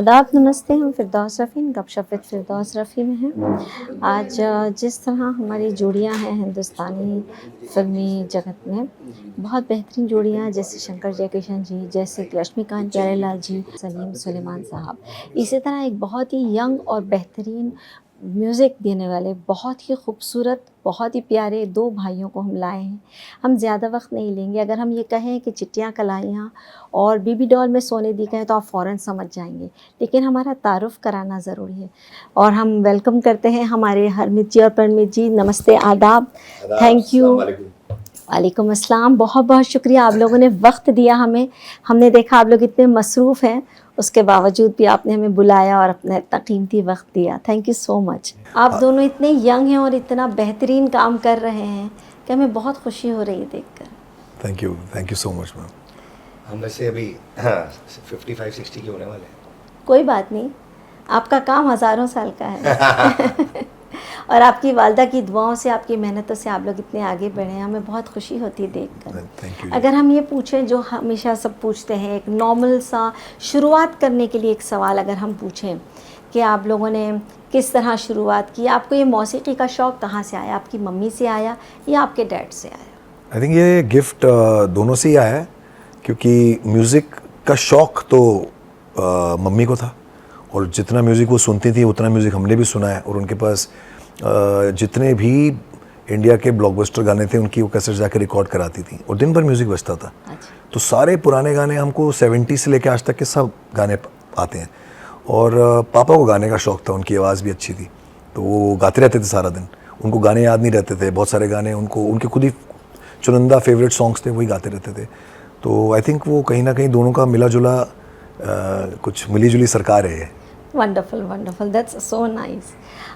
आदाब, नमस्ते। हम फ़िरदौस रफ़ी गपशप विद फ़िरदौस रफ़ी में हैं। आज जिस तरह हमारी जोड़ियां हैं हिंदुस्तानी फ़िल्मी जगत में, बहुत बेहतरीन जोड़ियां, जैसे शंकर जयकिशन जी, जैसे कि लक्ष्मीकांत प्यारेलाल जी, सलीम सुलेमान साहब। इसी तरह एक बहुत ही यंग और बेहतरीन म्यूज़िक देने वाले, बहुत ही खूबसूरत, बहुत ही प्यारे दो भाइयों को हम लाए हैं। हम ज़्यादा वक्त नहीं लेंगे। अगर हम ये कहें कि चिट्टियाँ कलाइयाँ और बेबी डॉल में सोने दी कहें तो आप फ़ौरन समझ जाएंगे, लेकिन हमारा तारुफ़ कराना ज़रूरी है। और हम वेलकम करते हैं हमारे हरमीत जी और परमीत जी। नमस्ते, आदाब, थैंक यू। वालेकुम अस्सलाम। बहुत बहुत शुक्रिया, आप लोगों ने वक्त दिया हमें। हमने देखा आप लोग इतने मसरूफ़ हैं, उसके बावजूद भी आपने हमें बुलाया और अपना इतना कीमती वक्त दिया। Thank you so much. आप दोनों इतने यंग हैं और इतना बेहतरीन काम कर रहे हैं कि हमें बहुत खुशी हो रही है देखकर। Thank you so much ma'am. हम वैसे अभी 55-60 के होने वाले हैं। कोई बात नहीं, आपका काम हज़ारों साल का है। और आपकी वालदा की दुआओं से, आपकी मेहनतों से आप लोग इतने आगे बढ़े हैं, हमें बहुत खुशी होती है देखकर। Thank you. अगर हम ये पूछें, जो हमेशा सब पूछते हैं, एक नॉर्मल सा शुरुआत करने के लिए एक सवाल अगर हम पूछें कि आप लोगों ने किस तरह शुरुआत की, आपको ये मौसीकी का शौक़ कहाँ से आया? आपकी मम्मी से आया या आपके डैड से आया? आई थिंक ये गिफ्ट दोनों से ही आया है, क्योंकि म्यूज़िक का शौक़ तो मम्मी को था, और जितना म्यूज़िक वो सुनती थी उतना म्यूज़िक हमने भी सुना है। और उनके पास जितने भी इंडिया के ब्लॉकबस्टर गाने थे उनकी वो कैसेट जाके रिकॉर्ड कराती थी, और दिन भर म्यूज़िक बजता था। अच्छा। तो सारे पुराने गाने हमको 70 से लेकर आज तक के सब गाने आते हैं। और पापा को गाने का शौक़ था, उनकी आवाज़ भी अच्छी थी, तो वो गाते रहते थे सारा दिन। उनको गाने याद नहीं रहते थे, बहुत सारे गाने उनको उनके खुद ही चुनिंदा फेवरेट सॉन्ग्स थे, वही गाते रहते थे। तो आई थिंक वो कहीं ना कहीं दोनों का मिला जुला कुछ मिली जुली सरकार है। Wonderful wonderful, that's so nice.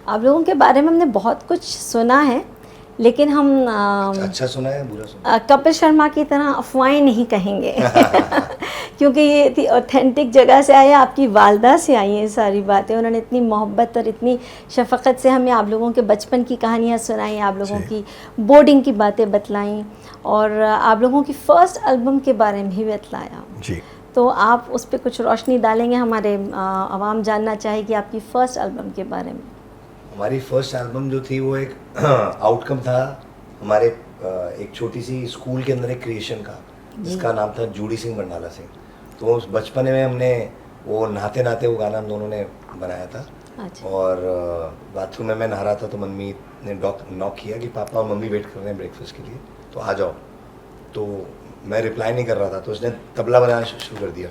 आप लोगों के बारे में हमने बहुत कुछ सुना है, लेकिन हम अच्छा सुना है, बुरा सुना कपिल शर्मा की तरह अफवाहें नहीं कहेंगे। क्योंकि ये इतनी ऑथेंटिक जगह से आए, आपकी वालदा से आई हैं सारी बातें। उन्होंने इतनी मोहब्बत और इतनी शफ़क़त से हमें आप लोगों के बचपन की कहानियाँ सुनाई, आप लोगों की बोर्डिंग की बातें बतलाईं, और आप लोगों की फ़र्स्ट एल्बम के बारे में भी बतलाया जी। तो आप उस पर कुछ रोशनी डालेंगे? हमारे आवाम जानना चाहेगी आपकी फ़र्स्ट एल्बम के बारे में। हमारी फर्स्ट एल्बम जो थी वो एक आउटकम था हमारे एक छोटी सी स्कूल के अंदर एक क्रिएशन का, जिसका नाम था जूड़ी सिंह बंडाला सिंह। तो उस बचपन में हमने वो नहाते नहाते वो गाना हम दोनों ने बनाया था। अच्छा। और बाथरूम में मैं नहा रहा था तो मम्मी ने नॉक किया कि पापा और मम्मी वेट कर रहे हैं ब्रेकफास्ट के लिए, तो आ जाओ। तो मैं रिप्लाई नहीं कर रहा था, तो उसने तबला बनाना शुरू कर दिया,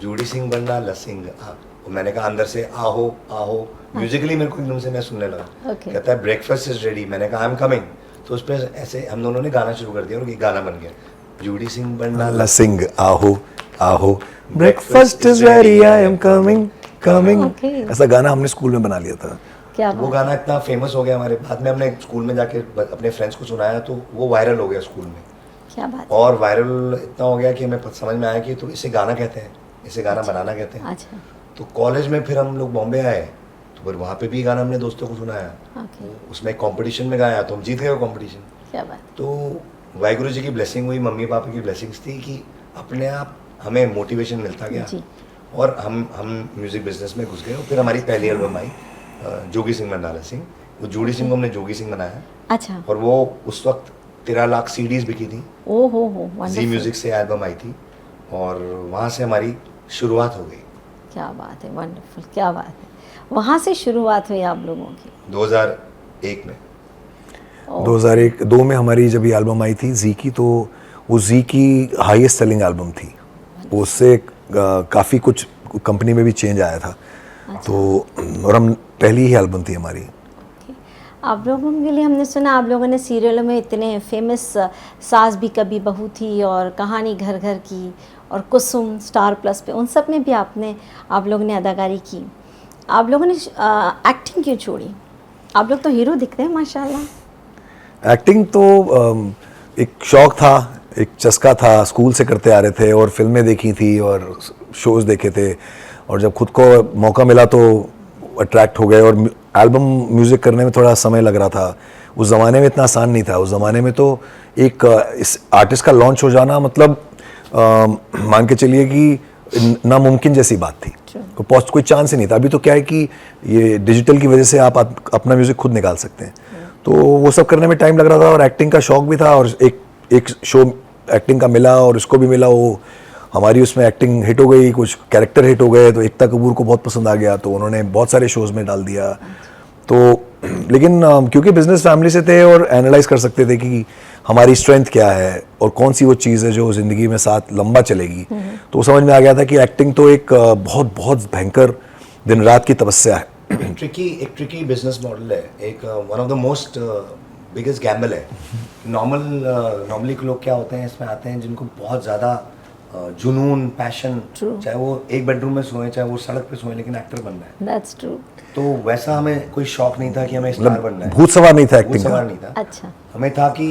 जूड़ी सिंह बंडाला सिंह। और मैंने कहा अंदर से आहो आहो, म्यूजिकली मेरे को एकदम से मैं सुनने लगा। कहता है ब्रेकफास्ट इज रेडी। मैंने कहा आई एम कमिंग। तो उस पर ऐसे हम दोनों ने गाना शुरू कर दिया और ये गाना बन गया, जूड़ी सिंह बंडाला सिंह आहो आहो, breakfast is ready, I am coming coming. ऐसा गाना हमने स्कूल में बना लिया था। क्या वो गाना इतना फेमस हो गया हमारे, बाद में हमने स्कूल में जाके अपने फ्रेंड्स को सुनाया तो वो वायरल हो गया स्कूल में। क्या बात। और वायरल इतना हो गया कि हमें समझ में आया कि तो इसे गाना कहते हैं, इसे गाना बनाना कहते हैं। अच्छा। तो कॉलेज में फिर हम लोग बॉम्बे आए, तो फिर वहाँ पे भी गाना हमने दोस्तों को सुनाया। उसमें कंपटीशन में गाया तो हम जीत गए वो कंपटीशन। क्या बात। तो वाहिगुरु जी की ब्लेसिंग हुई, मम्मी पापा की ब्लेसिंग्स थी कि अपने आप हमें मोटिवेशन मिलता गया जी। और हम म्यूज़िक बिजनेस में घुस गए। और फिर हमारी पहली एल्बम आई जोगी सिंह बंडाला सिंह। वो जूड़ी सिंह को हमने जोगी सिंह बनाया। अच्छा। और वो उस वक्त 13 लाख सीडीज बिकी थी। ओहो, जी म्यूजिक से एल्बम आई थी और वहाँ से हमारी शुरुआत हो गई। क्या बात है, वंडरफुल, क्या बात है। वहाँ से शुरुआत हुई आप लोगों की 2001 में। 2001-2 में हमारी जब ये एल्बम आई थी जी की, तो वो जी की हाईएस्ट सेलिंग एल्बम थी। उससे काफ़ी कुछ कंपनी में भी चेंज आया था। अच्छा। तो और हम पहली ही एल्बम थी हमारी। आप लोगों के लिए हमने सुना आप लोगों ने सीरियलों में इतने फेमस सास भी कभी बहू थी और कहानी घर घर की और कुसुम स्टार प्लस पे, उन सब में भी आप लोगों ने अदाकारी की। आप लोगों ने एक्टिंग क्यों छोड़ी? आप लोग तो हीरो दिखते हैं माशाल्लाह। एक्टिंग तो एक शौक़ था, एक चस्का था, स्कूल से करते आ रहे थे और फिल्में देखी थी और शोज़ देखे थे, और जब खुद को मौका मिला तो अट्रैक्ट हो गए। और एल्बम म्यूज़िक करने में थोड़ा समय लग रहा था, उस ज़माने में इतना आसान नहीं था। उस ज़माने में तो एक इस आर्टिस्ट का लॉन्च हो जाना मतलब मान के चलिए कि नामुमकिन जैसी बात थी, कोई चांस ही नहीं था। अभी तो क्या है कि ये डिजिटल की वजह से आप अपना म्यूजिक खुद निकाल सकते हैं, तो वो सब करने में टाइम लग रहा था और एक्टिंग का शौक भी था, और एक शो एक्टिंग का मिला और इसको भी मिला, वो हमारी उसमें एक्टिंग हिट हो गई, कुछ कैरेक्टर हिट हो गए, तो एकता कपूर को बहुत पसंद आ गया, तो उन्होंने बहुत सारे शोज़ में डाल दिया। तो लेकिन क्योंकि बिजनेस फैमिली से थे और एनालाइज कर सकते थे कि हमारी स्ट्रेंथ क्या है और कौन सी वो चीज़ है जो ज़िंदगी में साथ लंबा चलेगी, तो वो समझ में आ गया था कि एक्टिंग तो एक बहुत बहुत भयंकर दिन रात की तपस्या है। एक ट्रिकी बिजनेस मॉडल है, एक one of the most biggest Gamble है। नॉर्मली लोग क्या होते हैं, इसमें आते हैं जिनको बहुत ज़्यादा जुनून, पैशन, चाहे वो एक बेडरूम में सोए चाहे वो सड़क पे सोए, लेकिन एक्टर बनना है। That's true. तो वैसा हमें कोई शौक नहीं था कि हमें स्टार बनना है, भूत सवार नहीं था भूत एक्टिंग सवार का। नहीं था। अच्छा। हमें था कि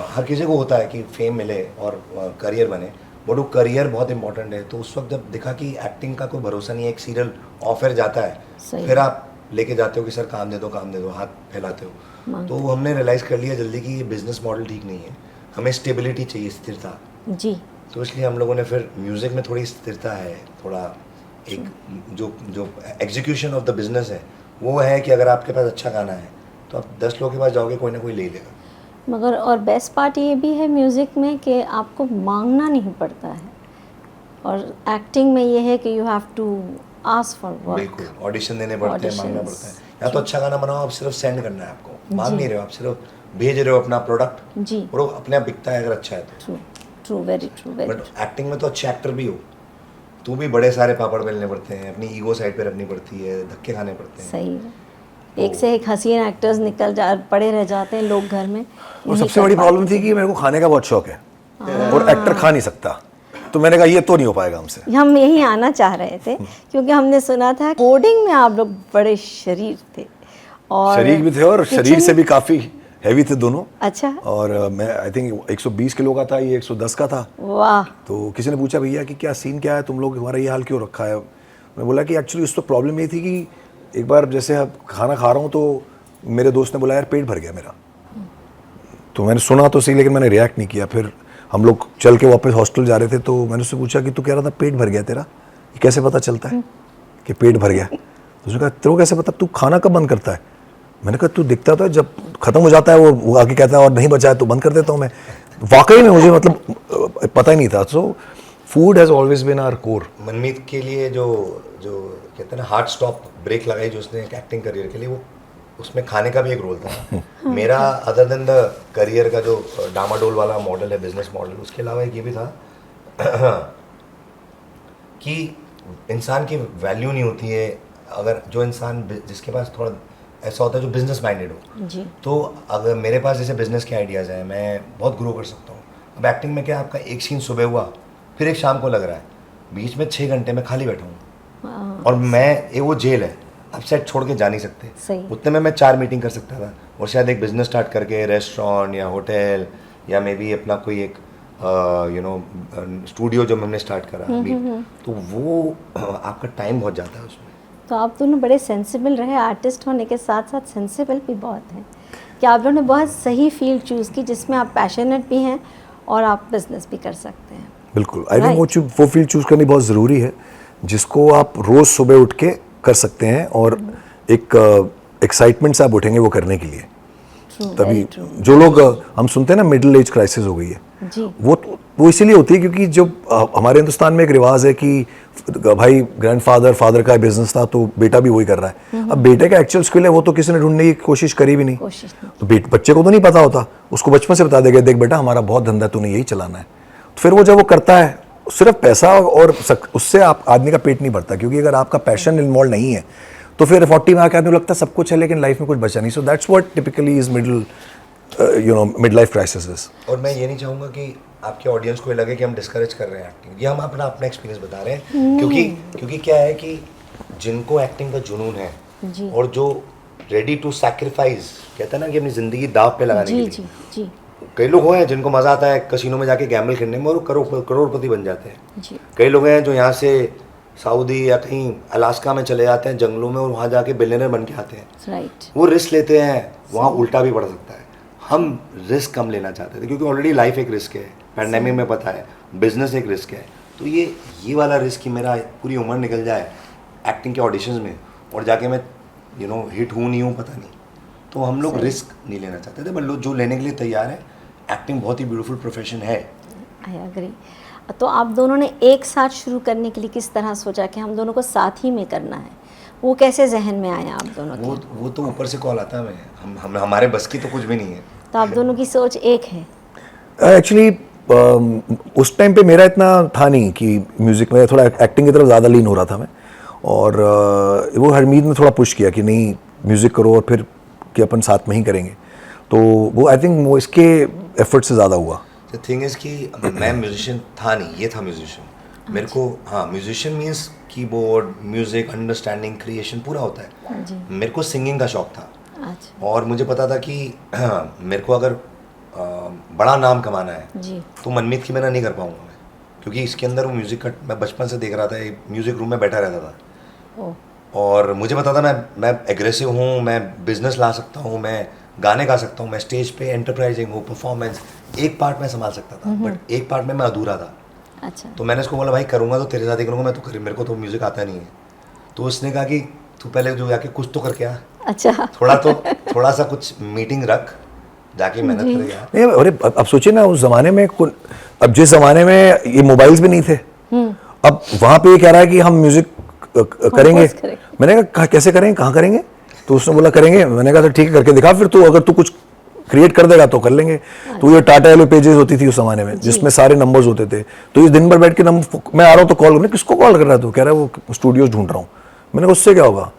हर किसी को होता है कि फेम मिले और करियर बने, बट वो करियर बहुत इंपॉर्टेंट है। तो उस वक्त जब देखा कि एक्टिंग का कोई भरोसा नहीं है, एक सीरियल ऑफर जाता है, फिर आप लेके जाते हो कि सर काम दे दो, हाथ फैलाते हो। तो हमने रियलाइज़ कर लिया जल्दी कि ये बिजनेस मॉडल ठीक नहीं है, हमें स्टेबिलिटी चाहिए, स्थिरता जी। तो इसलिए हम लोगों ने फिर म्यूज़िक में थोड़ी स्थिरता है, थोड़ा एक जो एग्जीक्यूशन ऑफ द बिजनेस है वो है कि अगर आपके पास अच्छा गाना है तो आप 10 लोगों के पास जाओगे, कोई ना कोई ले लेगा। मगर और बेस्ट पार्ट ये भी है म्यूज़िक में कि आपको मांगना नहीं पड़ता है, और एक्टिंग में ये है कि you have to ask for work. बिल्कुल, ऑडिशन देने पड़ते हैं, मांगना पड़ता है। या तो अच्छा गाना बनाओ, आप सिर्फ सेंड करना है, आपको मांग नहीं रहे हो, आप सिर्फ भेज रहे हो अपना प्रोडक्ट जी, और वो अपने आप बिकता है अगर अच्छा है तो। True, very true, very. But acting में तो अच्छे एक्टर भी हो तो भी बड़े सारे पापड़ बेलने पड़ते हैं, अपनी ईगो साइड पे रखनी पड़ती है, धक्के खाने पड़ते हैं। सही है, एक से एक हसीन एक्टर्स पड़े रह जाते हैं लोग घर में। और सबसे बड़ी प्रॉब्लम थी कि मेरे को खाने का बहुत शौक है और एक्टर खा नहीं सकता, तो मैंने कहा ये तो नहीं हो पाएगा हमसे। हम यही आना चाह रहे थे क्योंकि हमने सुना था कोडिंग में आप लोग बड़े शरीर थे, और शरीर भी थे और शरीर से भी काफ़ी हैवी थे दोनों। अच्छा। और मैं आई थिंक 120 किलो का था, ये 110 का था। वाह। तो किसी ने पूछा भैया कि क्या सीन क्या है, तुम लोग तुम्हारा ये हाल क्यों रखा है। मैं बोला कि एक्चुअली उस तो प्रॉब्लम ये थी कि एक बार जैसे अब खाना खा रहा हूँ तो मेरे दोस्त ने बोला यार पेट भर गया मेरा, तो मैंने सुना तो सही लेकिन मैंने रिएक्ट नहीं किया। फिर हम लोग चल के वापस हॉस्टल जा रहे थे तो मैंने उससे पूछा कि तू कह रहा था पेट भर गया तेरा, ये कैसे पता चलता है कि पेट भर गया। तो उसने कहा तेरे को कैसे पता, तू खाना कब बंद करता है। मैंने कहा तू दिखता था जब खत्म हो जाता है वो आके कहता है और नहीं बचा है तो बंद कर देता हूँ मैं। वाकई में मुझे मतलब पता ही नहीं था। So food has always been our core. Manmeet के लिए जो कहते हैं ना हार्ड स्टॉप ब्रेक लगाई जो उसने एक्टिंग करियर के लिए, वो उसमें खाने का भी एक रोल था। मेरा अदर देन द करियर का जो डामाडोल वाला मॉडल है, बिजनेस मॉडल, उसके अलावा एक ये भी था कि इंसान की वैल्यू नहीं होती है अगर जो इंसान जिसके पास थोड़ा ऐसा होता है जो बिजनेस माइंडेड हो जी। तो अगर मेरे पास जैसे बिजनेस के आइडियाज़ हैं, मैं बहुत ग्रो कर सकता हूँ। अब एक्टिंग में क्या, आपका एक सीन सुबह हुआ फिर एक शाम को लग रहा है, बीच में 6 घंटे में खाली बैठा हूँ और मैं वो जेल है, आप सेट छोड़ के जा नहीं सकते। सही। उतने में मैं 4 मीटिंग कर सकता था और शायद एक बिजनेस स्टार्ट करके रेस्टोरेंट या होटल या मे बी अपना कोई एक स्टूडियो जो हमने स्टार्ट करा अभी, तो वो आपका टाइम बहुत जाता है उसमें। तो आप दोनों बड़े सेंसिबल रहे, आर्टिस्ट होने के साथ साथ सेंसिबल भी बहुत हैं कि आप लोगों ने बहुत सही फील्ड चूज़ की जिसमें आप पैशनेट भी हैं और आप बिजनेस भी कर सकते हैं। बिल्कुल, आई थिंक वो फील्ड चूज़ करनी बहुत ज़रूरी है जिसको आप रोज़ सुबह उठ के कर सकते हैं और एक एक्साइटमेंट से आप उठेंगे वो करने के लिए। तभी जो लोग हम सुनते हैं ना मिडिल एज क्राइसिस हो गई है जी, वो इसीलिए होती है क्योंकि जो हमारे हिंदुस्तान में एक रिवाज है कि भाई ग्रैंडफादर फादर का बिजनेस था तो बेटा भी वही कर रहा है। अब बेटे का एक्चुअल स्किल है वो तो किसी ने ढूंढने की कोशिश करी भी नहीं, तो बच्चे को तो नहीं पता होता, उसको बचपन से बता देगा देख बेटा हमारा बहुत धंधा है, तूने यही चलाना है। तो फिर वो जब वो करता है सिर्फ पैसा और उससे आदमी का पेट नहीं भरता, क्योंकि अगर आपका पैशन इन्वॉल्व नहीं है तो फिर 40 में आके आदमी लगता है सब कुछ है लेकिन लाइफ में कुछ बचा नहीं। So that's what typically is mid life crisis. और मैं ये नहीं चाहूँगा कि आपके ऑडियंस को ये लगे कि हम डिस्करेज कर रहे हैं एक्टिंग, ये हम अपना एक्सपीरियंस बता रहे हैं। क्योंकि क्या है कि जिनको एक्टिंग का जुनून है जी, और जो रेडी टू सैक्रिफाइस, कहते हैं ना कि अपनी ज़िंदगी दाव पे लगाने के लिए, जी जी, कई लोग हैं जिनको मज़ा आता है कसिनो में जाके गैम्बल खेलने में और करोड़पति बन जाते हैं जी। कई लोग हैं जो यहाँ से सऊदी या कहीं अलास्का में चले जाते हैं जंगलों में और वहाँ जाके बिलियनर बन के आते हैं। राइट। वो रिस्क लेते हैं, वहाँ उल्टा भी पड़ सकता है। हम रिस्क कम लेना चाहते थे क्योंकि ऑलरेडी लाइफ एक रिस्क है, पैंडेमिक में पता है, बिजनेस एक रिस्क है, तो ये वाला रिस्क कि मेरा पूरी उम्र निकल जाए एक्टिंग के ऑडिशंस में और जाके मैं हिट हूँ नहीं हूँ पता नहीं, तो हम लोग रिस्क नहीं लेना चाहते थे, बट लोग जो लेने के लिए तैयार है। एक्टिंग बहुत ही ब्यूटीफुल प्रोफेशन है। I agree. तो आप दोनों ने एक साथ शुरू करने के लिए किस तरह सोचा कि हम दोनों को साथ ही में करना है? वो कैसे जहन में आया आप दोनों के? वो तो ऊपर से कॉल आता है, हम हमारे बस की तो कुछ भी नहीं है। तो आप दोनों की सोच एक है? एक्चुअली उस टाइम पे मेरा इतना था नहीं कि म्यूज़िक में, थोड़ा एक्टिंग की तरफ ज़्यादा लीन हो रहा था मैं, और वो हरमीत ने थोड़ा पुश किया कि नहीं म्यूज़िक करो और फिर कि अपन साथ में ही करेंगे, तो वो आई थिंक वो इसके एफर्ट से ज़्यादा हुआ। द थिंग इज़ कि मैं म्यूजिशियन था नहीं, ये था म्यूजिशियन। मेरे को हाँ, musician means keyboard, music, understanding, creation पूरा होता है। जी। मेरे को सिंगिंग का शौक था, अच्छा और मुझे पता था कि मेरे को अगर बड़ा नाम कमाना है जी। तो मनमीत की मेरा नहीं कर पाऊंगा मैं, क्योंकि इसके अंदर वो म्यूज़िक का मैं बचपन से देख रहा था, म्यूज़िक रूम में बैठा रहता था। ओ और मुझे पता था मैं एग्रेसिव हूँ, मैं बिजनेस ला सकता हूँ, मैं गाने गा सकता हूँ, मैं स्टेज पे एंटरप्राइजिंग हूँ, परफॉर्मेंस एक पार्ट में संभाल सकता था, बट एक पार्ट में मैं अधूरा था। अच्छा। तो मैंने उसको बोला भाई करूँगा तो तेरे साथ ही करूँगा, मैं तो कर, मेरे को तो म्यूज़िक आता नहीं है। तो उसने कहा कि तू पहले जो जाके कुछ तो करके आ, अच्छा। थोड़ा सा कुछ मीटिंग रख, जाके मेहनत जी। करेगा। नहीं, अरे अब सोचिए ना उस जमाने में अब जिस जमाने में ये मोबाइल्स भी नहीं थे, अब वहां पे ये कह रहा है कि हम म्यूजिक करेंगे। करेंगे। मैंने कहा कैसे करेंगे, कहाँ करेंगे? तो उसने बोला करेंगे। मैंने कहा तो ठीक है करके दिखा, फिर तू अगर तू कुछ क्रिएट कर देगा तो कर लेंगे। तो ये टाटा एलो पेजेस होती थी उस जमाने में, जिसमें सारे नंबर्स होते थे। तो ये दिन भर बैठ के मैं आ रहा हूँ तो कॉल करने, किसको कॉल कर रहा है? तो कह रहा है वो स्टूडियोज ढूंढ रहा हूँ। मैंने कहा उससे क्या होगा,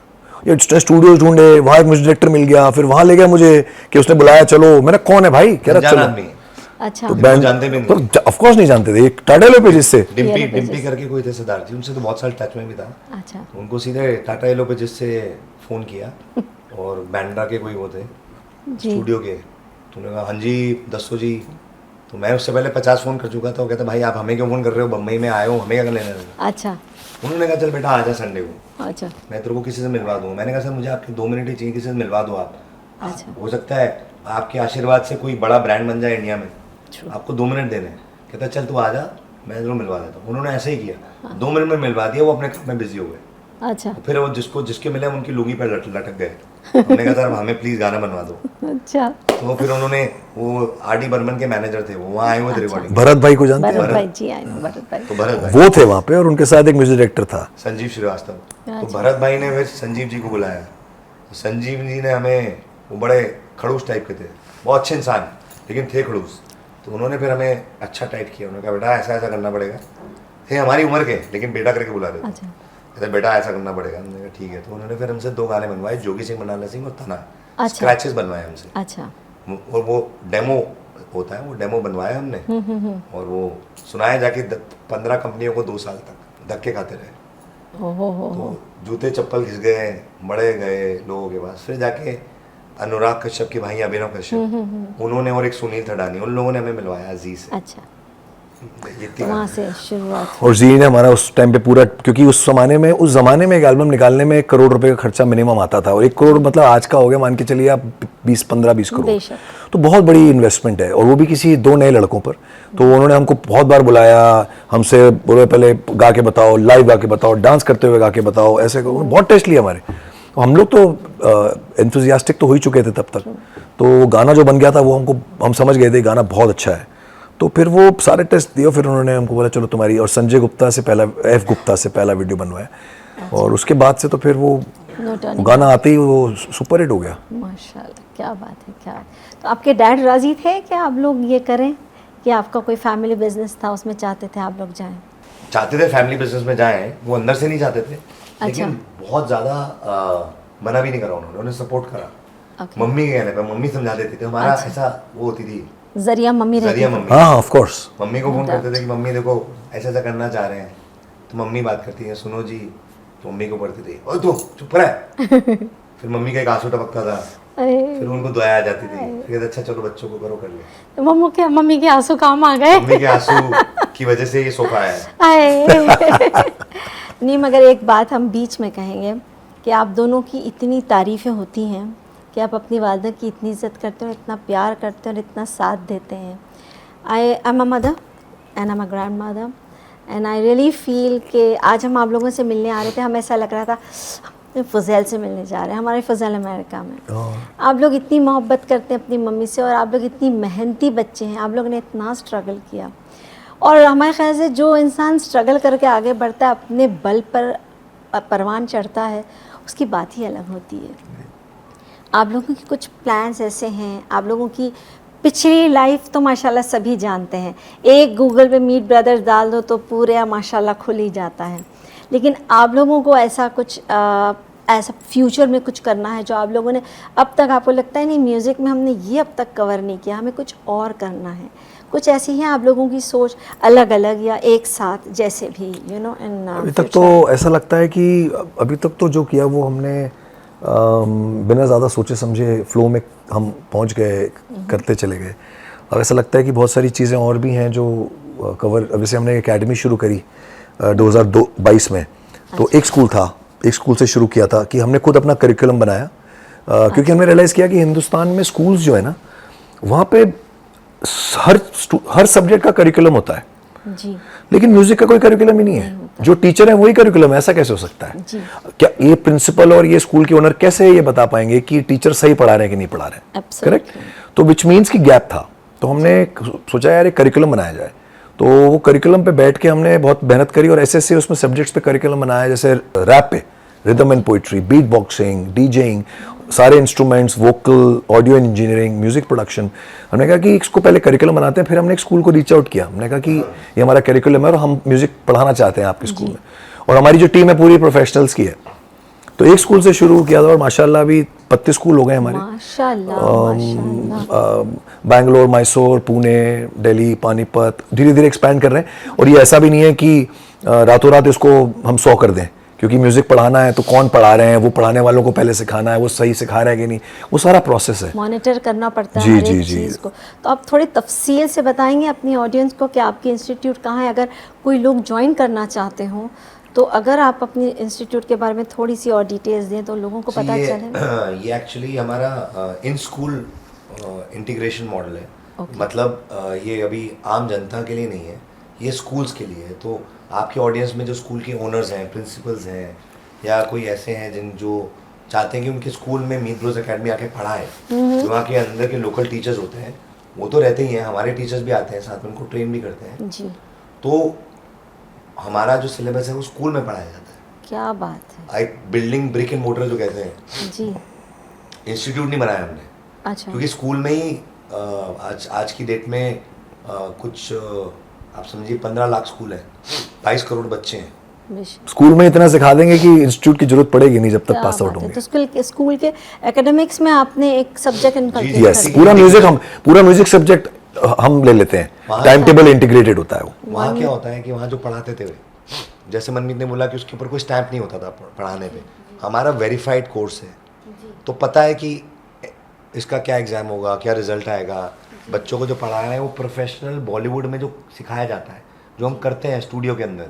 ये स्टूडियोज ढूंढे, वहाँ एक म्यूजिक डायरेक्टर मिल गया, फिर वहाँ ले गया मुझे कि उसने बुलाया चलो। मैंने कौन है भाई? कह रहा अनजान चलो। आदमी है। अच्छा। तो लोग जानते भी नहीं। तो ऑफ कोर्स नहीं जानते थे, एक टाटा एलो पेजेस से। Dimpy Yellow Dimpy Pages। करके कोई थे सरदार जी, उनसे तो बहुत साल टच में भी था। अच्छा। उनको सीधे टाटा एलो पे जिससे फ़ोन किया, और बैंड्रा के कोई वो थे जी। स्टूडियो के, तो उन्होंने कहा हाँ जी दसो जी। तो मैं उससे पहले 50 फ़ोन कर चुका था। वो कहता भाई आप हमें क्यों फ़ोन कर रहे हो, बम्बई में आए हो, हमें क्या लेना देना। अच्छा। उन्होंने कहा चल बेटा आ जा संडे को, अच्छा। मैं तेरे को किसी से मिलवा दूँ। मैंने कहा सर मुझे आपके 2 मिनट ही चाहिए, किसी से मिलवा दो आप। अच्छा। हो सकता है आपके आशीर्वाद से कोई बड़ा ब्रांड बन जाए इंडिया में, आपको 2 मिनट देने हैं। कहता चल तू आ जा, मैं तेरे को मिलवा देता हूँ। उन्होंने ऐसे ही किया, 2 मिनट में मिलवा दिया। वो अपने काम में बिजी हो गए। अच्छा। फिर वो जिसके मिले उनकी लुंगी पर लटक गए। हमने कहा सर हमें प्लीज़ गाना बनवा दो। अच्छा। तो फिर उन्होंने, वो आर.डी. बर्मन के मैनेजर थे, वो वहाँ आए हुए थे रिकॉर्डिंग। भरत भाई को जानते हैं? भरत भाई जी आए ना, भरत भाई। तो भरत भाई, वो थे वहाँ पे, और उनके साथ एक म्यूजिक डायरेक्टर था संजीव श्रीवास्तव। तो अच्छा। भरत भाई ने फिर संजीव जी को बुलाया। तो संजीव जी ने हमें, वो बड़े खड़ूस टाइप के थे, बहुत अच्छे इंसान लेकिन थे खड़ूस। तो उन्होंने फिर हमें अच्छा टाइट किया। उन्होंने कहा बेटा ऐसा ऐसा करना पड़ेगा। थे हमारी उम्र के लेकिन बेटा करके बुला रहे थे। अच्छा। कहते बेटा ऐसा करना पड़ेगा। हमने कहा ठीक है। तो उन्होंने फिर हमसे 2 गाने बनवाए, जोगी सिंह मनाला सिंह और तना। अच्छा। स्क्रैचेस बनवाए हमसे, अच्छा। और वो डेमो होता है, वो डेमो बनवाया हमने, और वो सुनाया जाके 15 कंपनियों को 2 साल तक धक्के खाते रहे। ओहो। तो जूते चप्पल घिस गए, मड़े गए लोगों के पास। फिर जाके अनुराग कश्यप के भाई अभिनव कश्यप, उन्होंने, और एक सुनील थडानी, उन लोगों ने हमें मिलवाया अजीज से। अच्छा। ये तो तीन- वहाँ से शुरुआत। और जी ने हमारा उस टाइम पे पूरा, क्योंकि उस जमाने में एक एल्बम निकालने में 1 करोड़ रुपए का खर्चा मिनिमम आता था, और 1 करोड़ मतलब आज का हो गया, मान के चलिए आप 15-20 करोड़। बेशक। तो बहुत बड़ी इन्वेस्टमेंट है, और वो भी किसी 2 नए लड़कों पर। तो उन्होंने हमको बहुत बार बुलाया, हमसे बोले पहले गा के बताओ, लाइव गा के बताओ, डांस करते हुए गा के बताओ, ऐसे करो। बहुत टेस्ट लिया हमारे। तो हम लोग तो एंथुजियास्टिक तो हो ही चुके थे तब तक। तो गाना जो बन गया था वो हम समझ गए थे गाना बहुत अच्छा है। तो फिर वो सारे टेस्ट दिए, फिर उन्होंने हमको बोला चलो तुम्हारी, और संजय गुप्ता से पहला, F गुप्ता से पहला वीडियो बनवाया। और उसके बाद से तो फिर वो नो टर्निंग। गाना आते ही वो सुपर हिट हो गया। माशाल्लाह, क्या बात है, क्या बात। तो आपके डैड राजी थे कि आप लोग ये करें, कि आपका कोई फैमिली बिजनेस था उसमें चाहते थे आप लोग जाएं? चाहते थे फैमिली बिजनेस में जाएं, वो अंदर से नहीं चाहते थे। लेकिन बहुत ज़्यादा मना भी नहीं करा उन्होंने सपोर्ट करा। Okay. मम्मी के कहने पर, मम्मी समझा देती थी। हमारा ऐसा वो होती थी, जरिया मम्मी रहती जरिया थी। मम्मी। हाँ ऑफ कोर्स। मम्मी को फोन करते थे कि मम्मी देखो ऐसा ऐसा करना चाह रहे हैं। तो मम्मी बात करती है, सुनो जी। तो मम्मी को पढ़ती थी, ओए तू चुप रह। फिर मम्मी का एक आंसू टपकता था, फिर उनको दुआ आ जाती थी। फिर कहते अच्छा चलो बच्चों को करो कर ले। तो मम्मी के आंसू काम आ गए। मम्मी के आंसू की वजह से ये सोफा है। आए। नहीं, मगर एक बात हम बीच में कहेंगे कि आप दोनों की इतनी तारीफ़ें होती हैं कि आप अपनी वालदा की इतनी इज़्ज़त करते हो, इतना प्यार करते हो और इतना साथ देते हैं। I am a mother and I am a grand mother, and I really feel कि आज हम आप लोगों से मिलने आ रहे थे, हमें ऐसा लग रहा था हम फ़ज़ैल से मिलने जा रहे हैं, हमारे फ़ज़ैल अमेरिका में। आप लोग इतनी मोहब्बत करते हैं अपनी मम्मी से, और आप लोग इतनी मेहनती बच्चे हैं, आप लोगों ने इतना स्ट्रगल किया। और हमारे ख्याल से जो इंसान स्ट्रगल करके आगे बढ़ता है, अपने बल पर परवान चढ़ता है, उसकी बात ही अलग होती है। आप लोगों की कुछ प्लान्स ऐसे हैं, आप लोगों की पिछली लाइफ तो माशाल्लाह सभी जानते हैं, एक गूगल पे मीट ब्रदर्स डाल दो तो पूरे माशाल्लाह खुल ही जाता है। लेकिन आप लोगों को ऐसा कुछ ऐसा फ्यूचर में कुछ करना है जो आप लोगों ने अब तक, आपको लगता है नहीं म्यूज़िक में हमने ये अब तक कवर नहीं किया, हमें कुछ और करना है, कुछ ऐसी है आप लोगों की सोच अलग अलग या एक साथ, जैसे भी यू नो इन अभी तक तो ऐसा लगता है कि अभी तक तो जो किया वो हमने बिना ज़्यादा सोचे समझे फ्लो में हम पहुंच गए, करते चले गए। अब ऐसा लगता है कि बहुत सारी चीज़ें और भी हैं जो कवर, वैसे हमने एकेडमी शुरू करी 2022 में, तो एक स्कूल था, एक स्कूल से शुरू किया था कि हमने खुद अपना करिकुलम बनाया, क्योंकि हमने रियलाइज़ किया कि हिंदुस्तान में स्कूल्स जो है ना, वहाँ पे हर सब्जेक्ट का करिकुलम होता है जी, लेकिन म्यूजिक का कोई करिकुलम ही नहीं है। जो टीचर है वही करिकुलम है, ऐसा कैसे हो सकता है? क्या ये प्रिंसिपल और ये स्कूल के ओनर कैसे ये बता पाएंगे कि टीचर सही पढ़ा रहे हैं कि नहीं पढ़ा रहे हैं? करेक्ट। तो विच मीन्स की गैप था, तो हमने सोचा यार एक करिकुलम बनाया जाए। तो वो करिकुलम पे बैठ के हमने बहुत मेहनत करी और ऐसे ऐसे उसमें सब्जेक्ट्स पे करिकुलम बनाया, जैसे रैप पे rhythm and poetry, beat boxing, DJing, सारे instruments, vocal, audio engineering, music production. हमने कहा कि इसको पहले करिकुलम बनाते हैं, फिर हमने एक स्कूल को रीच आउट किया, हमने कहा कि ये हमारा करिकुलम है और हम म्यूजिक पढ़ाना चाहते हैं आपके स्कूल में, और हमारी जो टीम है पूरी प्रोफेशनल्स की है। तो एक स्कूल से शुरू किया था और माशाल्लाह अभी 32 स्कूल हो गए हमारे, बैंगलोर, मैसूर, पुणे, दिल्ली, पानीपत, धीरे धीरे एक्सपैंड कर रहे हैं। और ये ऐसा भी नहीं है कि रातों रात इसको हम 100 कर दें, क्योंकि म्यूजिक पढ़ाना है तो कौन पढ़ा रहे हैं, वो पढ़ाने वालों को पहले सिखाना है, वो सही सिखा रहे हैं कि नहीं, वो सारा प्रोसेस है, मॉनिटर करना पड़ता है जी, हर जी, एक जी। चीज़ को। तो आप थोड़ी तफसील से बताएंगे अपनी ऑडियंस को कि आपकी इंस्टीट्यूट कहाँ है, अगर कोई लोग ज्वाइन करना चाहते हों तो अगर आप अपने इंस्टीट्यूट के बारे में थोड़ी सी और डिटेल्स दें तो लोगों को पता चले। ये एक्चुअली हमारा इन स्कूल इंटीग्रेशन मॉडल है। मतलब ये अभी आम जनता के लिए नहीं है, ये स्कूल्स के लिए है। तो आपके ऑडियंस में जो स्कूल के ओनर्स हैं, प्रिंसिपल्स हैं, या कोई ऐसे हैं जिन जो चाहते हैं कि उनके स्कूल में मीट ब्रोज एकेडमी आके पढ़ाएं, जो वहाँ के अंदर के लोकल टीचर्स होते हैं वो तो रहते ही हैं, हमारे टीचर्स भी आते हैं साथ में, उनको ट्रेन भी करते हैं जी। तो हमारा जो सिलेबस है वो स्कूल में पढ़ाया जाता है। क्या बात है। आई बिल्डिंग ब्रिक एंड मोटर जो कहते हैं जी। इंस्टीट्यूट नहीं बनाया हमने, अच्छा। क्योंकि स्कूल में ही आज की डेट में कुछ आप समझिए 15 लाख स्कूल है, 22 करोड़ बच्चे हैं। स्कूल में इतना सिखा देंगे कि इंस्टीट्यूट की जरूरत पड़ेगी नहीं जब तक पास आउट होंगे। तो स्कूल के एकेडमिक्स में आपने एक सब्जेक्ट इनकलकेट यस, पूरा म्यूजिक सब्जेक्ट हम ले लेते हैं, टाइम टेबल इंटीग्रेटेड होता है वो। वहाँ क्या होता है कि वहाँ जो पढ़ाते थे, जैसे मनमीत ने बोला कि उसके ऊपर कोई स्टैंप नहीं होता था पढ़ाने पे, हमारा वेरीफाइड कोर्स है, तो पता है कि इसका क्या एग्जाम होगा, क्या रिजल्ट आएगा। बच्चों को जो पढ़ाना है वो प्रोफेशनल बॉलीवुड में जो सिखाया जाता है, जो हम करते हैं स्टूडियो के अंदर,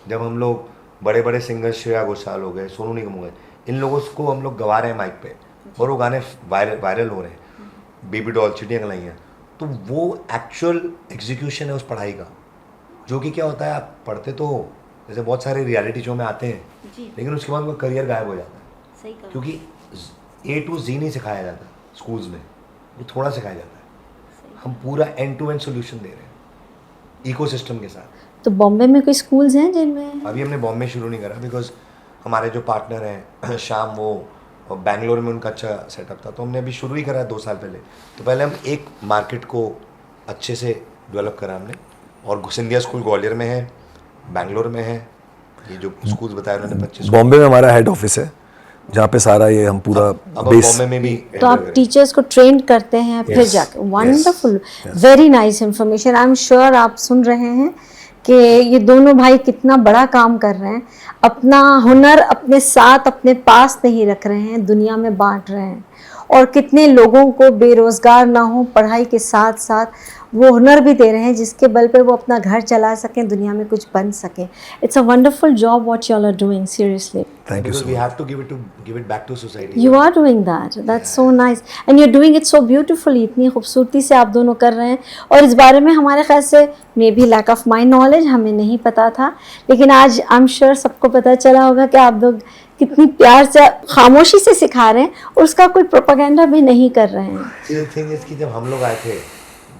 जब हम लोग बड़े बड़े सिंगर्स, श्रेया घोषाल हो गए, सोनू निगम हो गए, इन लोगों को हम लोग गवा रहे हैं माइक पे और वो गाने वायरल हो रहे हैं, बेबी डॉल, चिड़ियाँ कलाइयाँ, तो वो एक्चुअल एग्जीक्यूशन है उस पढ़ाई का। जो कि क्या होता है, आप पढ़ते तो जैसे बहुत सारे रियलिटी शो में आते हैं, लेकिन उसके बाद उनका करियर गायब हो जाता है। सही, क्योंकि A to Z नहीं सिखाया जाता स्कूल्स में, वो थोड़ा सिखाया जाता है। हम पूरा एंड टू एंड सोल्यूशन दे रहे हैं इकोसिस्टम के साथ। तो बॉम्बे में कोई स्कूल्स हैं जिनमें? अभी हमने बॉम्बे शुरू नहीं करा, बिकॉज हमारे जो पार्टनर हैं शाम, वो बैंगलोर में उनका अच्छा सेटअप था, तो हमने अभी शुरू ही करा 2 साल पहले। तो पहले हम एक मार्केट को अच्छे से डेवलप करा हमने, और सिंधिया स्कूल ग्वालियर में है, बैंगलोर में है, ये जो स्कूल्स बताए उन्होंने 25। बॉम्बे में हमारा हेड ऑफिस है जहाँ पे सारा ये हम पूरा बेस। बॉम्बे में भी तो आप टीचर्स को ट्रेन करते हैं फिर जाके। Wonderful, very nice information. I am sure आप सुन रहे हैं कि ये दोनों भाई कितना बड़ा काम कर रहे हैं, अपना हुनर अपने साथ अपने पास नहीं रख रहे हैं, दुनिया में बांट रहे हैं, और कितने लोगों को बेरोजगार ना हो, पढ़ाई के साथ साथ वो हुनर भी दे रहे हैं जिसके बल पे वो अपना घर चला सकें, दुनिया में कुछ बन सकें. It's a wonderful job what you all are doing, seriously. Thank you Because so we much. have to give it back to society. You are doing that. That's so nice. And you're doing it so beautifully. इतनी खूबसूरती से आप दोनों कर रहे हैं. और इस बारे में हमारे ख्याल से maybe lack of my knowledge, हमें नहीं पता था. लेकिन आज आई एम श्योर सबको पता चला होगा कि आप लोग कितनी प्यार से, खामोशी से सिखा रहे हैं और उसका कोई प्रोपागेंडा भी नहीं कर रहे हैं. See, the thing is कि जब हम लोग आए थे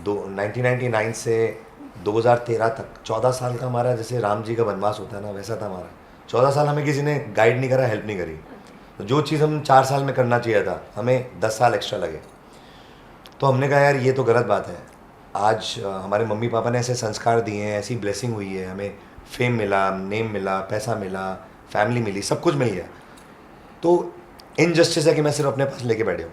1999 से 2013 तक 14 साल का हमारा, जैसे राम जी का वनवास होता है ना, वैसा था हमारा. 14 साल हमें किसी ने गाइड नहीं करा, हेल्प नहीं करी. तो जो चीज़ हम 4 साल में करना चाहिए था, हमें 10 साल एक्स्ट्रा लगे. तो हमने कहा यार ये तो गलत बात है. आज हमारे मम्मी पापा ने ऐसे संस्कार दिए हैं, ऐसी ब्लेसिंग हुई है, हमें फेम मिला, नेम मिला, पैसा मिला, फैमिली मिली, सब कुछ मिल गया. तो इनजस्टिस है कि मैं सिर्फ अपने पास लेके बैठे हूँ.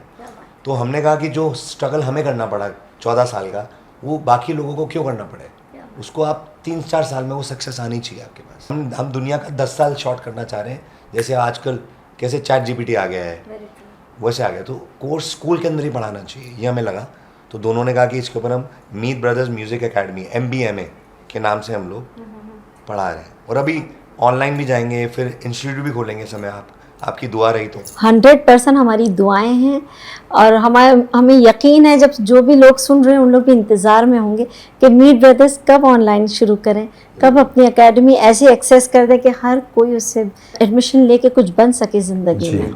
तो हमने कहा कि जो स्ट्रगल हमें करना पड़ा 14 साल का, वो बाकी लोगों को क्यों करना पड़े. उसको आप 3-4 साल में वो सक्सेस आनी चाहिए आपके पास. हम दुनिया का 10 साल शॉर्ट करना चाह रहे हैं. जैसे आजकल कैसे चैट जीपीटी आ गया है, वैसे आ गया. तो कोर्स स्कूल के अंदर ही पढ़ाना चाहिए, ये हमें लगा. तो दोनों ने कहा कि इसके ऊपर हम मीत ब्रदर्स म्यूज़िक एकेडमी MBMA के नाम से हम लोग पढ़ा रहे हैं. और अभी ऑनलाइन भी जाएंगे, फिर इंस्टीट्यूट भी खोलेंगे समय आपकी दुआ रही तो. 100% हमारी दुआएं हैं. और हमें यकीन है, जब जो भी लोग सुन रहे हैं उन लोग भी इंतज़ार में होंगे कि मीत ब्रदर्स कब ऑनलाइन शुरू करें, कब अपनी एकेडमी ऐसे एक्सेस कर दें कि हर कोई उससे एडमिशन लेके कुछ बन सके ज़िंदगी में.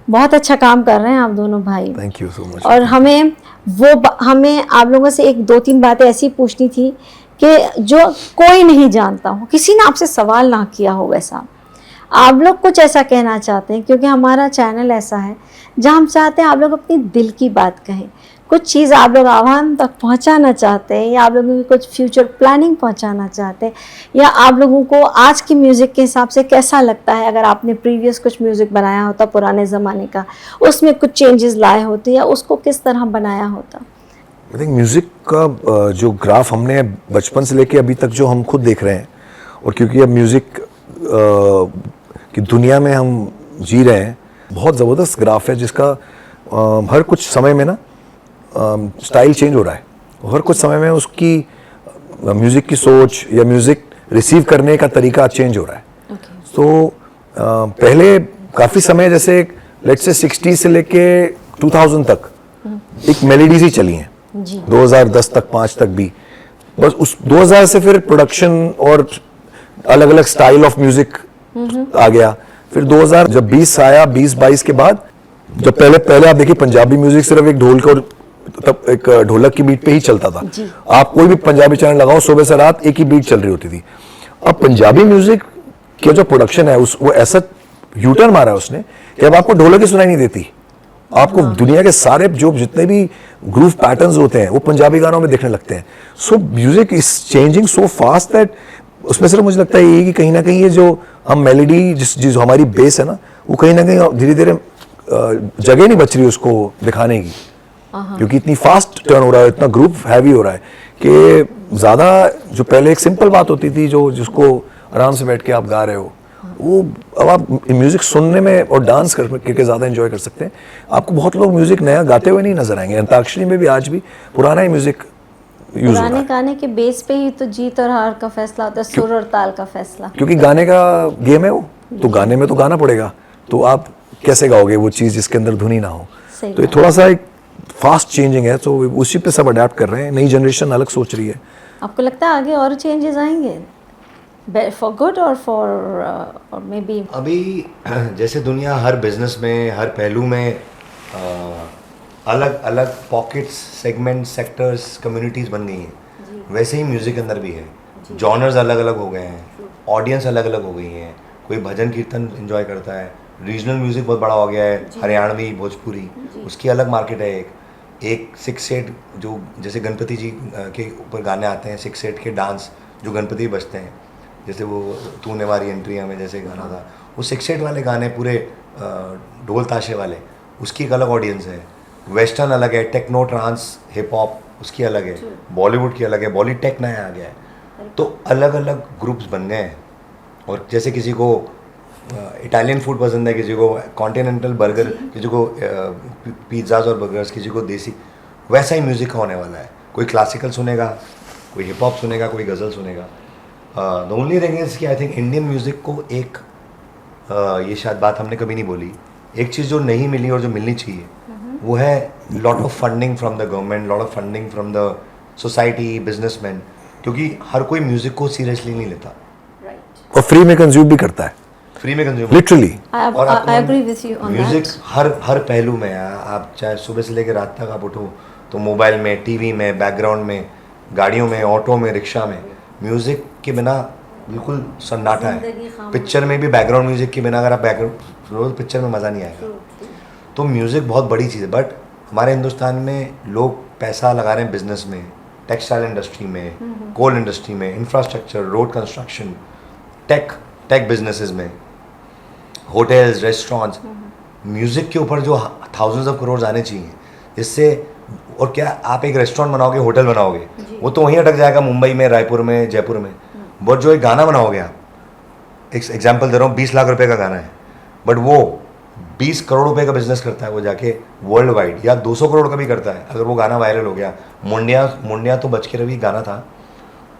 बहुत अच्छा काम कर रहे हैं आप दोनों भाई. Thank you so much. और हमें आप लोगों से 1-2-3 बातें ऐसी पूछनी थी कि जो कोई नहीं जानता हो, किसी ने आपसे सवाल ना किया हो, वैसा आप लोग कुछ ऐसा कहना चाहते हैं. क्योंकि हमारा चैनल ऐसा है जहाँ हम चाहते हैं आप लोग अपनी दिल की बात कहें, कुछ चीज़ आप लोग आवाम तक पहुँचाना चाहते हैं, या आप लोगों की कुछ फ्यूचर प्लानिंग पहुँचाना चाहते हैं, या आप लोगों को आज की म्यूज़िक के हिसाब से कैसा लगता है. अगर आपने प्रीवियस कुछ म्यूज़िक बनाया होता पुराने ज़माने का, उसमें कुछ चेंजेस लाए होते या उसको किस तरह बनाया होता. आई थिंक म्यूज़िक का जो ग्राफ हमने बचपन से लेके अभी तक जो हम खुद देख रहे हैं, और क्योंकि अब म्यूज़िक की दुनिया में हम जी रहे हैं, बहुत ज़बरदस्त ग्राफ है जिसका हर कुछ समय में ना स्टाइल चेंज हो रहा है. हर कुछ समय में उसकी म्यूज़िक की सोच या म्यूज़िक रिसीव करने का तरीका चेंज हो रहा है. तो पहले काफ़ी समय, जैसे लेट्स से 60 से लेके 2000 तक एक मेलोडीज ही चली हैं. 2010 तक, 5 तक भी बस. उस 2000 से फिर प्रोडक्शन और अलग अलग स्टाइल ऑफ म्यूजिक आ गया. फिर 2000 जब 20 आया, 20-22 के बाद, जब पहले आप देखिए पंजाबी म्यूजिक सिर्फ एक ढोल और तब एक ढोलक की बीट पे ही चलता था. आप कोई भी पंजाबी चैनल लगाओ, सुबह से रात एक ही बीट चल रही होती थी. अब पंजाबी म्यूजिक का जो प्रोडक्शन है वो ऐसा यूटर्न मारा है उसने कि अब आपको ढोलक ही सुनाई नहीं देती. आपको दुनिया के सारे जो जितने भी ग्रूव पैटर्न्स होते हैं वो पंजाबी गानों में देखने लगते हैं. सो music is changing so fast that उसमें सिर्फ मुझे लगता है ये कि कहीं ना कहीं ये जो हम मेलोडी जिस हमारी बेस है ना, वो कहीं ना कहीं धीरे धीरे जगह नहीं बच रही उसको दिखाने की. क्योंकि इतनी फास्ट टर्न हो रहा है, इतना ग्रुप हैवी हो रहा है कि ज़्यादा जो पहले एक सिंपल बात होती थी जो जिसको आराम से बैठ के आप गा रहे हो, वो अब आप म्यूजिक सुनने में और डांस करके ज़्यादा एंजॉय कर सकते हैं. आपको बहुत लोग म्यूजिक नया गाते हुए नहीं नजर आएंगे. अंताक्षरी में भी आज भी पुराना ही म्यूजिक यूज हो रहा पुराने है. गाने के बेस पे ही तो जीत और हार का फैसला होता है, सुर और ताल का फैसला. क्योंकि गाने का गेम है वो, तो गाने में तो गाना पड़ेगा. तो आप कैसे गाओगे वो चीज़ जिसके अंदर धुनी ना हो. सही तो ये थोड़ा सा एक फास्ट चेंजिंग है, तो उसी पे सब अडेप्ट कर रहे हैं. नई जनरेशन अलग सोच रही है. आपको लगता है आगे और चेंजेस आएंगे, फॉर गुड और फॉर मे बी? अभी जैसे दुनिया हर बिजनेस में, हर पहलू में अलग अलग पॉकेट्स, सेगमेंट, सेक्टर्स, कम्युनिटीज़ बन गई हैं, वैसे ही म्यूज़िक के अंदर भी है. जॉनर्स अलग अलग हो गए हैं, ऑडियंस अलग अलग हो गई हैं. कोई भजन कीर्तन एंजॉय करता है, रीजनल म्यूज़िक बहुत बड़ा हो गया है, हरियाणवी, भोजपुरी, उसकी अलग मार्केट है. एक 6/8 जो जैसे गणपति जी के ऊपर गाने आते हैं, 6/8 के डांस जो गणपति बजते हैं, जैसे वो तूने वारी एंट्रिया में जैसे गाना था, वो 6/8 वाले गाने पूरे ढोल ताशे वाले, उसकी एक अलग ऑडियंस है. वेस्टर्न अलग है, टेक्नो, ट्रांस, हिप हॉप उसकी अलग है, बॉलीवुड की अलग है, बॉलीटेक नया आ गया है. तो अलग अलग ग्रुप्स बन गए हैं. और जैसे किसी को इटालियन फूड पसंद है, किसी को कॉन्टिनेंटल बर्गर, किसी को पिज़्ज़ाज और बर्गर्स, किसी को देसी, वैसा ही म्यूज़िक होने वाला है. कोई क्लासिकल सुनेगा, कोई हिप हॉप सुनेगा, कोई गज़ल सुनेगा. द ओनली थिंग इज़ कि आई थिंक इंडियन म्यूज़िक को एक ये शायद बात हमने कभी नहीं बोली, एक चीज़ जो नहीं मिली और जो मिलनी चाहिए वो है lot of funding from the government, lot of funding from the society, businessman, क्योंकि हर कोई म्यूज़िक को सीरियसली नहीं लेता. और फ्री में कंज्यूम भी करता है, फ्री में consume literally. I agree with you on music that. हर पहलू में है. आप चाहे सुबह से लेकर रात तक आप उठो तो मोबाइल में, टीवी में, बैकग्राउंड में, गाड़ियों में, ऑटो में, रिक्शा में, म्यूजिक के बिना बिल्कुल सन्नाटा है. पिक्चर में भी बैकग्राउंड म्यूजिक के बिना अगर आप बैकग्राउंड रोज पिक्चर में मज़ा नहीं आएगा. तो म्यूज़िक बहुत बड़ी चीज़ है. बट हमारे हिंदुस्तान में लोग पैसा लगा रहे हैं बिजनेस में, टेक्सटाइल इंडस्ट्री में, कोल इंडस्ट्री में, infrastructure, road construction, tech businesses में, होटल्स, रेस्टोरेंट्स. म्यूज़िक के ऊपर जो थाउजेंड्स ऑफ करोड़ आने चाहिए, जिससे और क्या आप एक रेस्टोरेंट बनाओगे, होटल बनाओगे, वो तो वहीं अटक जाएगा मुंबई में, रायपुर में, जयपुर में. बट जो एक गाना बनाओगे आप, एक एग्जांपल दे रहा हूँ, 20 लाख रुपए का गाना है, बट वो 20 करोड़ रुपए का बिजनेस करता है वो जाके वर्ल्ड वाइड, या 200 करोड़ का भी करता है अगर वो गाना वायरल हो गया. मुंडिया तो बच के रवि गाना था,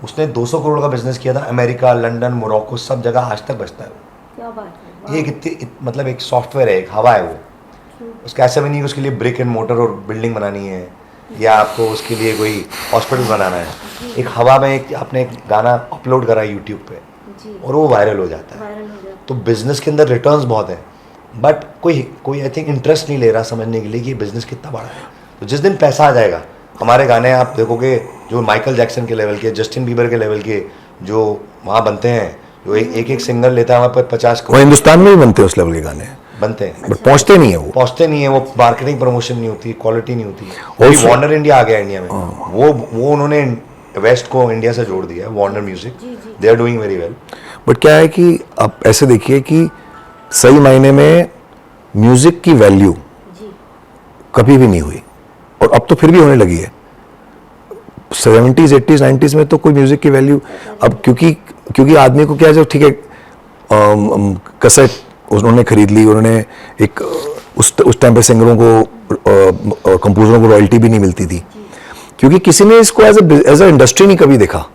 उसने 200 करोड़ का बिजनेस किया था. अमेरिका, लंदन, मोरक्को, सब जगह आज तक बचता है वो. क्या बात है. ये कितनी मतलब एक सॉफ्टवेयर है, एक हवा है वो. उसका ऐसा भी नहीं कि उसके लिए ब्रिक एंड मोटर और बिल्डिंग बनानी है, या आपको उसके लिए कोई हॉस्पिटल बनाना है. एक हवा में एक आपने एक गाना अपलोड करा यूट्यूब पे और वो वायरल हो जाता है. तो बिजनेस के अंदर रिटर्न्स बहुत हैं, बट कोई आई थिंक इंटरेस्ट नहीं ले रहा समझने के लिए कि बिजनेस कितना बड़ा है. तो जिस दिन पैसा आ जाएगा, हमारे गाने आप देखोगे जो माइकल जैक्सन के लेवल के, जस्टिन बीबर के लेवल के जो वहाँ बनते हैं, जो एक सिंगर लेता है वहाँ पर 50 वो करोड़ हिंदुस्तान में भी बनते हैं उस लेवल के गाने, बनते हैं. बट पहुंचते नहीं है वो. पहुंचते नहीं है वो. मार्केटिंग प्रमोशन नहीं होती, क्वालिटी नहीं होती. Also- वार्नर इंडिया आ गया इंडिया में, वो उन्होंने वेस्ट को इंडिया से जोड़ दिया है. Warner music, they are doing very well. But क्या है कि आप ऐसे देखिए कि सही मायने में म्यूजिक की वैल्यू कभी भी नहीं हुई, और अब तो फिर भी होने लगी है. 70s 80s 90s में तो कोई म्यूजिक की वैल्यू, अब क्योंकि आदमी को क्या है, जो ठीक है कैसेट उन्होंने खरीद ली, उन्होंने एक उस टाइम पे सिंगरों को, कंपोजरों को रॉयल्टी भी नहीं मिलती थी, क्योंकि किसी ने इसको एज अ इंडस्ट्री नहीं कभी देखा.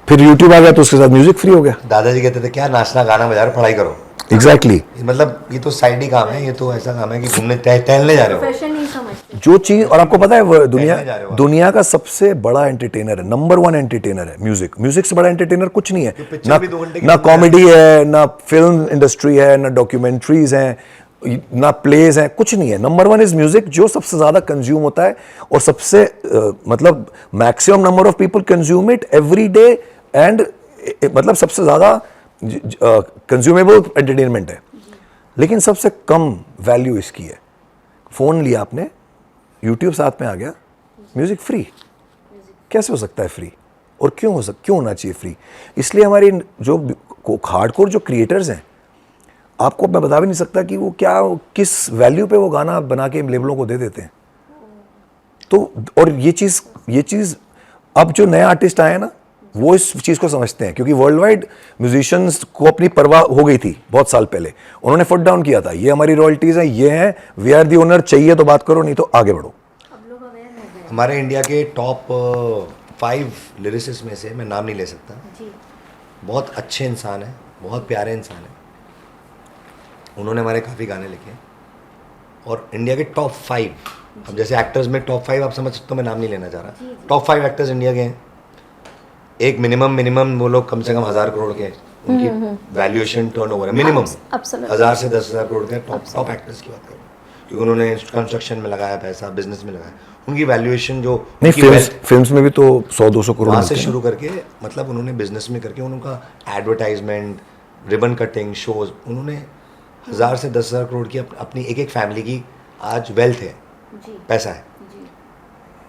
फिर यूट्यूब आ गया तो उसके साथ म्यूजिक फ्री हो गया. दादाजी कहते थे क्या नाचना, गाना बजा रहे, पढ़ाई करो. एग्जैक्टली. मतलब ये तो साइड ही काम है, ये तो ऐसा काम है कि घूमने टहलने जा रहे हो. प्रोफेशन नहीं समझते. जो चीज, और आपको पता है वो कहने जा रहे हो आप. दुनिया का सबसे बड़ा एंटरटेनर है, नंबर 1 एंटरटेनर है म्यूजिक. म्यूजिक से बड़ा एंटरटेनर कुछ नहीं है. पिक्चर भी 2 घंटे की ना बनती है. कॉमेडी है, ना फिल्म इंडस्ट्री है, ना डॉक्यूमेंट्रीज हैं, ना प्लेज हैं, कुछ नहीं है. नंबर 1 इज म्यूजिक, जो सबसे ज्यादा कंज्यूम होता है, और सबसे मतलब maximum number of people consume it every day, and मतलब सबसे ज्यादा कंज्यूमेबल एंटरटेनमेंट है. लेकिन सबसे कम वैल्यू इसकी है. फोन लिया आपने, यूट्यूब साथ में आ गया, म्यूजिक फ्री. कैसे हो सकता है फ्री, और क्यों होना चाहिए फ्री? इसलिए हमारी जो हार्डकोर जो क्रिएटर्स हैं, आपको मैं बता भी नहीं सकता कि वो क्या, किस वैल्यू पे वो गाना बना के लेबलों को दे देते हैं. तो और ये चीज़ अब जो नए आर्टिस्ट आए हैं ना, वो इस चीज़ को समझते हैं, क्योंकि वर्ल्ड वाइड म्यूजिशियंस को अपनी परवाह हो गई थी बहुत साल पहले. उन्होंने फुट डाउन किया था, ये हमारी रॉयल्टीज़ हैं, ये हैं, वी आर दी ओनर, चाहिए तो बात करो, नहीं तो आगे बढ़ो. हमारे इंडिया के टॉप 5 लिरिसिस्ट में से मैं नाम नहीं ले सकता. बहुत अच्छे इंसान हैं, बहुत प्यारे इंसान हैं. उन्होंने हमारे काफ़ी गाने लिखे हैं. और इंडिया के टॉप 5, अब जैसे एक्टर्स में टॉप 5 आप समझ सकते हो, मैं नाम नहीं लेना चाह रहा. टॉप 5 एक्टर्स इंडिया के हैं. एक मिनिमम वो लोग कम से कम 1000 करोड़ के, उनकी वैल्यूएशन टर्नओवर है मिनिमम 1000 से 10,000 करोड़ के. टॉप एक्टर्स की बात करूँ, क्योंकि उन्होंने कंस्ट्रक्शन में लगाया पैसा, बिजनेस में लगाया. उनकी वैल्यूएशन जो नहीं, फिल्म्स में भी तो 100-200 करोड़ वहाँ से शुरू करके, मतलब उन्होंने बिजनेस में करके उनका एडवर्टाइजमेंट, रिबन कटिंग, शोज, उन्होंने 1000 से 10,000 करोड़ की अपनी एक फैमिली की आज वेल्थ है, पैसा है.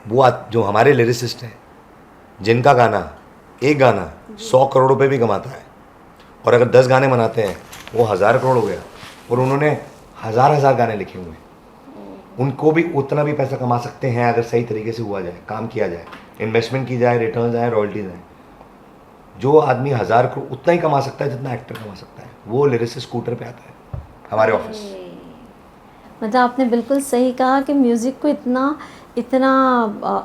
वो जो हमारे लिरिसिस्ट हैं, जिनका गाना, एक गाना 100 करोड़ रुपए भी कमाता है, और अगर 10 गाने बनाते हैं वो 1000 करोड़ हो गया. और उन्होंने हज़ार गाने लिखे हुए हैं. उनको भी उतना भी पैसा कमा सकते हैं अगर सही तरीके से हुआ जाए, काम किया जाए, इन्वेस्टमेंट की जाए, रिटर्न्स आए, रॉयल्टीज आए. जो आदमी 1000 करोड़ उतना ही कमा सकता है जितना एक्टर कमा सकता है, वो लिरिसिस्ट स्कूटर पे आता है हमारे ऑफिस. मतलब आपने बिल्कुल सही कहा कि म्यूज़िक को इतना इतना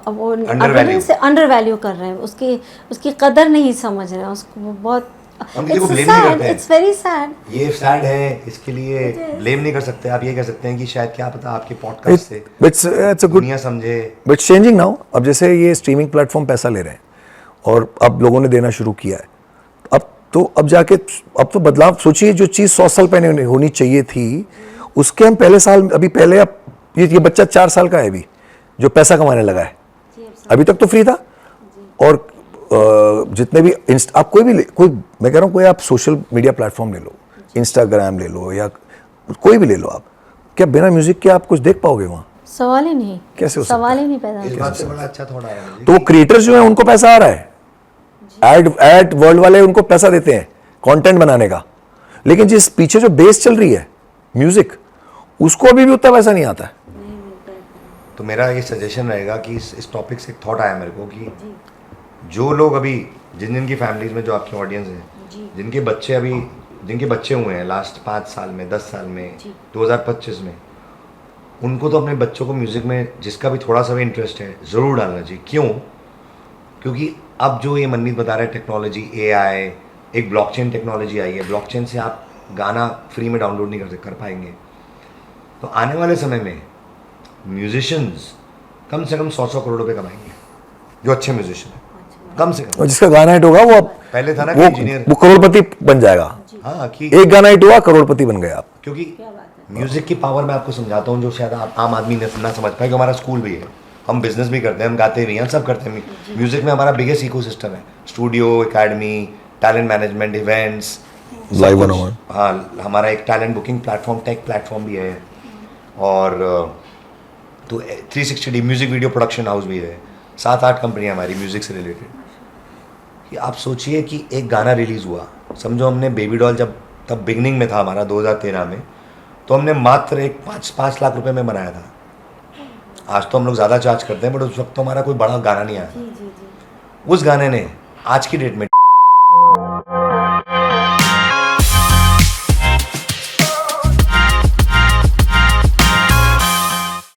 वो Undervalue. से अंडर वैल्यू कर रहे हैं, उसकी उसकी कदर नहीं समझ रहे हैं उसको, वो बहुत हम किसी को blame नहीं करते हैं। It's very sad. ये सैड है, इसके लिए ब्लेम नहीं कर सकते। आप ये कह सकते हैं कि शायद क्या पता आपके पॉडकास्ट से इट्स अ गुड, दुनिया समझे। But changing now. अब जैसे ये स्ट्रीमिंग प्लेटफॉर्म पैसा ले रहे हैं और अब लोगों ने देना शुरू किया है, अब जाके अब तो बदलाव सोचिए। जो चीज़ 100 साल पहले होनी चाहिए थी उसके हम पहले साल, अभी पहले अब ये बच्चा 4 साल का है अभी जो पैसा कमाने लगा है, अभी तक तो फ्री था। और जितने भी आप कोई मैं कह रहा हूँ कोई आप सोशल मीडिया प्लेटफॉर्म ले लो, इंस्टाग्राम ले लो या कोई भी ले लो, आप क्या बिना म्यूजिक के आप कुछ देख पाओगे वहाँ? सवाल ही नहीं, कैसे हो सकता सवाल ही नहीं पैदा इस होता। बात से बड़ा अच्छा थोड़ा आया मुझे। तो वो क्रिएटर्स जो है उनको पैसा आ रहा है, एड वर्ल्ड वाले उनको पैसा देते हैं कंटेंट बनाने का, लेकिन जिस पीछे जो बेस चल रही है म्यूजिक, उसको अभी भी उतना पैसा नहीं आता है। तो मेरा ये सजेशन रहेगा कि इस टॉपिक से एक थॉट आया मेरे को कि जो लोग अभी जिन की फैमिलीज में जो आपकी ऑडियंस है, जिनके बच्चे हुए हैं लास्ट 5 साल में, 10 साल में, 2025 में, उनको तो अपने बच्चों को म्यूज़िक में जिसका भी थोड़ा सा भी इंटरेस्ट है ज़रूर डालना चाहिए। क्यों? क्योंकि अब जो ये मनमीत बता रहा है टेक्नोलॉजी, AI, एक ब्लॉकचेन टेक्नोलॉजी आई है, ब्लॉकचेन से आप गाना फ्री में डाउनलोड नहीं कर पाएंगे। तो आने वाले समय में म्यूजिशियंस कम से कम 100 करोड़ रुपए कमाएंगे, जो अच्छे म्यूजिशियन है, कम से कम। और जिसका गाना हिट होगा वो अब पहले था ना कि इंजीनियर, वो करोड़पति बन जाएगा। हाँ, कि एक गाना हिट हुआ, करोड़पति बन गए आप। क्योंकि म्यूजिक की पावर मैं आपको समझाता हूँ जो शायद आम आदमी ना समझ पाए। कि हमारा स्कूल भी है, हम बिजनेस भी करते हैं, हम गाते भी हैं, हम सब करते हैं। म्यूजिक में हमारा बिगेस्ट इकोसिस्टम है, studio, academy, talent management, events, live 101। हाँ, हमारा एक talent booking platform, take platform भी है, और तो 360D music video production house भी है, 7-8 कंपनियाँ हमारी म्यूजिक से रिलेटेड। कि आप सोचिए कि एक गाना रिलीज़ हुआ, समझो हमने बेबी डॉल जब तब बिगनिंग में था हमारा 2013 में, तो हमने मात्र एक 5 लाख रुपए में बनाया था। आज तो हम लोग ज़्यादा चार्ज करते हैं, बट उस वक्त तो हमारा कोई बड़ा गाना नहीं आया। उस गाने ने आज की डेट में